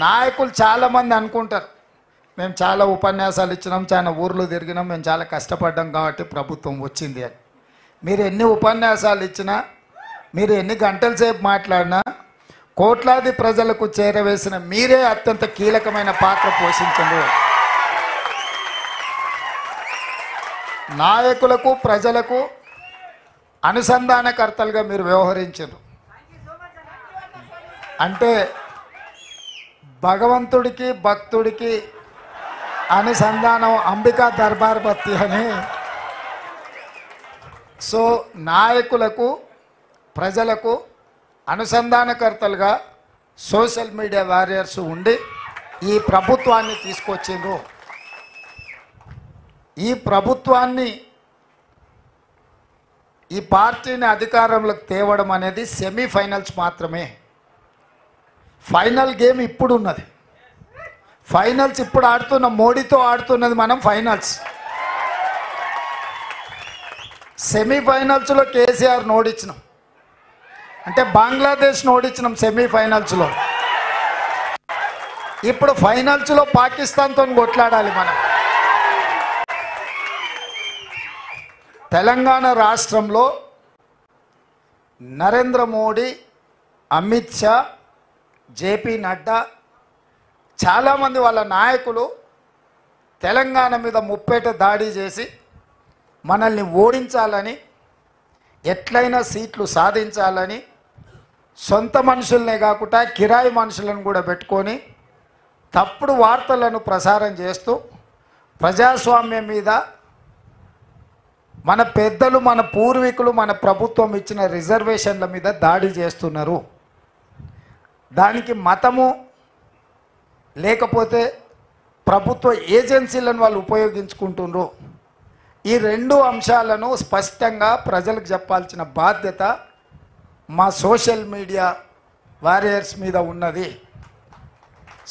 నాయకులు చాలామంది అనుకుంటారు మేము చాలా ఉపన్యాసాలు ఇచ్చినాం, చాలా ఊర్లు తిరిగినాం, మేము చాలా కష్టపడ్డాం కాబట్టి ప్రభుత్వం వచ్చింది అని. మీరు ఎన్ని ఉపన్యాసాలు ఇచ్చినా, మీరు ఎన్ని గంటల సేపు మాట్లాడినా, కోట్లాది ప్రజలకు చేరవేసిన మీరే అత్యంత కీలకమైన పాత్ర పోషించండి. నాయకులకు ప్రజలకు అనుసంధానకర్తలుగా మీరు వ్యవహరించారు. అంటే భగవంతుడికి భక్తుడికి అనుసంధానం అంబికా దర్బార్ బత్తి అని. సో నాయకులకు ప్రజలకు అనుసంధానకర్తలుగా సోషల్ మీడియా వారియర్స్ ఉండి ఈ ప్రభుత్వాన్ని తీసుకొచ్చిండ్రు. ఈ ప్రభుత్వాన్ని ఈ పార్టీని అధికారంలోకి తేవడం అనేది సెమీఫైనల్స్ మాత్రమే. ఫైనల్ గేమ్ ఇప్పుడు ఉన్నది. ఫైనల్స్ ఇప్పుడు ఆడుతున్న మోడీతో ఆడుతున్నది మనం ఫైనల్స్. సెమీఫైనల్స్లో కేసీఆర్ ఓడించినాం, అంటే బంగ్లాదేశ్ ఓడించినాం సెమీఫైనల్స్లో. ఇప్పుడు ఫైనల్స్లో పాకిస్తాన్తో కొట్లాడాలి మనం. తెలంగాణ రాష్ట్రంలో నరేంద్ర మోడీ, అమిత్ షా, జేపీ నడ్డా చాలామంది వాళ్ళ నాయకులు తెలంగాణ మీద ముప్పేట దాడి చేసి మనల్ని ఓడించాలని, ఎట్లయినా సీట్లు సాధించాలని సొంత మనుషులనే కాకుండా కిరాయి మనుషులను కూడా పెట్టుకొని తప్పుడు వార్తలను ప్రసారం చేస్తూ ప్రజాస్వామ్యం మీద, మన పెద్దలు, మన పూర్వీకులు, మన ప్రభుత్వం ఇచ్చిన రిజర్వేషన్ల మీద దాడి చేస్తున్నారు. దానికి మతము లేకపోతే ప్రభుత్వ ఏజెన్సీలను వాళ్ళు ఉపయోగించుకుంటున్నారు. ఈ రెండు అంశాలను స్పష్టంగా ప్రజలకు చెప్పాల్సిన బాధ్యత మా సోషల్ మీడియా వారియర్స్ మీద ఉన్నది.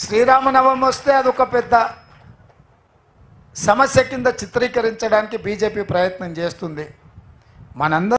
శ్రీరామనవమి వస్తే అదొక పెద్ద సమస్య కింద చిత్రీకరించడానికి బీజేపీ ప్రయత్నం చేస్తుంది. మనందరం